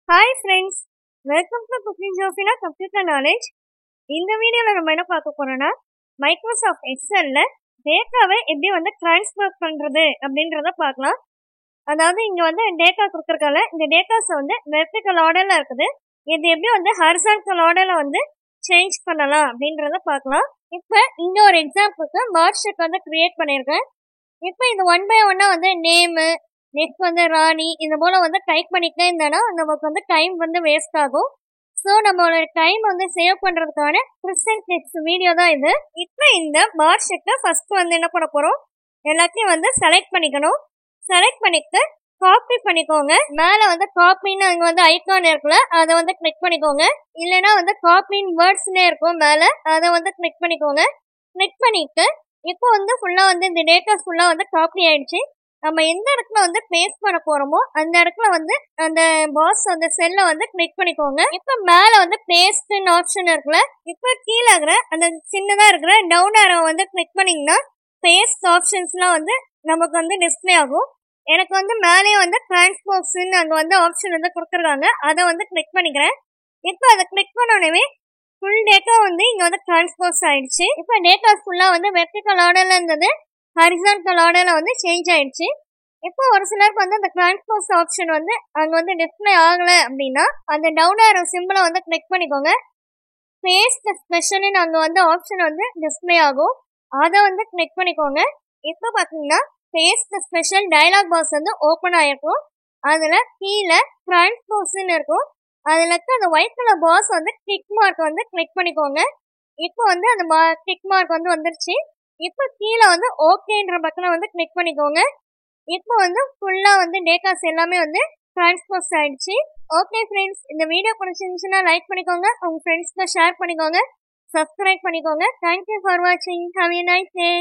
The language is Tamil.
Hi friends, welcome to cooking Jofina computer knowledge. இந்த வீடியோவில் நம்ம என்ன பார்க்க போறோம்னா, மைக்ரோசாஃப்ட் எக்ஸல்ல டேட்டாவை எப்படி டிரான்ஸ்ஃபர் பண்ணுறது அப்படின்றத பார்க்கலாம். அதாவது இங்கே டேட்டா கொடுத்துருக்காங்க. இந்த டேட்டாஸை வெர்டிக்கல் ஆர்டரில் இருக்குது. இது எப்படி ஹாரிசான்டல் ஆர்டரில் சேஞ்ச் பண்ணலாம் அப்படின்றத பார்க்கலாம். இப்போ இங்கே ஒரு எக்ஸாம்பிளுக்கு மார்க் ஷீட் கிரியேட் பண்ணியிருக்கேன். இப்போ இது ஒன் பை ஒன்னாக நேமு, நெக்ஸ்ட் ராணி இந்த போல டைப் பண்ணிக்கிட்டே இருந்தோன்னா நமக்கு டைம் வேஸ்ட் ஆகும். ஸோ நம்மளோட டைம் சேவ் பண்ணுறதுக்கான ப்ரெசென்ட் நெக்ஸ்ட் வீடியோ தான் இது. இப்போ இந்த மார்க் ஷீட்டை ஃபர்ஸ்ட் என்ன பண்ண போகிறோம், எல்லாத்தையும் செலக்ட் பண்ணிக்கணும். செலக்ட் பண்ணிட்டு காப்பி பண்ணிக்கோங்க. மேலே காப்பின்னு அங்கே ஐக்கான் இருக்குல்ல, அதை கிளிக் பண்ணிக்கோங்க. இல்லைன்னா காப்பின்னு வேர்ட்ஸ்னே இருக்கும் மேலே, அதை கிளிக் பண்ணிக்கோங்க. கிளிக் பண்ணிட்டு இப்போ ஃபுல்லாக இந்த டேட்டாஸ் ஃபுல்லாக காப்பி ஆயிடுச்சு. நம்ம எந்த இடத்துல பிளேஸ் பண்ண போறோமோ அந்த இடத்துல அந்த பாக்ஸ் அந்த செல்ல கிளிக் பண்ணிக்கோங்க. இப்ப மேல பேஸ்ட்னு ஆப்ஷன் இருக்குல்ல, இப்ப கீழே இருக்கிற அந்த சின்னதா இருக்கிற டவுன் ஆரோ கிளிக் பண்ணீங்கன்னா பேஸ்ட் ஆப்ஷன்ஸ்லாம் நமக்கு டிஸ்பிளே ஆகும். எனக்கு மேலே டிரான்ஸ்போஸ்ன்னு அங்க ஆப்ஷன் கொடுத்துருக்காங்க. அதை கிளிக் பண்ணிக்கிறேன். இப்ப அதை கிளிக் பண்ண உடனே ஃபுல் டேட்டா இங்க டிரான்ஸ்போஸ் ஆயிடுச்சு. இப்ப டேட்டா ஃபுல்லா வெர்டிக்கல் ஆர்டர்ல இருந்தது ஹாரிசான்டல் ஆர்டர்ல சேஞ்ச் ஆயிடுச்சு. இப்போ ஒரு சிலருக்கு அந்த டிரான்ஸ்போஸ் ஆப்ஷன் அங்க டிஸ்பிளே ஆகல அப்படின்னா அந்த டவுன் ஆரோ சிம்பிளை கிளிக் பண்ணிக்கோங்க. பேஸ்ட் ஸ்பெஷல்னு அங்க ஆப்ஷன் டிஸ்பிளே ஆகும். அதை கிளிக் பண்ணிக்கோங்க. இப்போ பாத்தீங்கன்னா paste special dialog box open ஆயிருக்கும். அதுல கீழே டிரான்ஸ்போஸ்ன்னு இருக்கும். அதுல இருக்க அந்த white colour box tick mark click பண்ணிக்கோங்க. இப்போ அந்த டிக் மார்க் வந்துருச்சு. இப்போ கீழே ஓகேன்ற பட்டனை கிளிக் பண்ணிக்கோங்க. இப்போ ஃபுல்லா டேட்டாஸ் எல்லாமே டிரான்ஸ்போஸ் ஆயிடுச்சு. ஓகே ஃப்ரெண்ட்ஸ், இந்த வீடியோ பிடிச்சிருந்துச்சுன்னா லைக் பண்ணிக்கோங்க, உங்க ஃப்ரெண்ட்ஸ்க்கு ஷேர் பண்ணிக்கோங்க, சப்ஸ்கிரைப் பண்ணிக்கோங்க. தேங்க்யூ ஃபார் வாட்சிங். Have a nice day.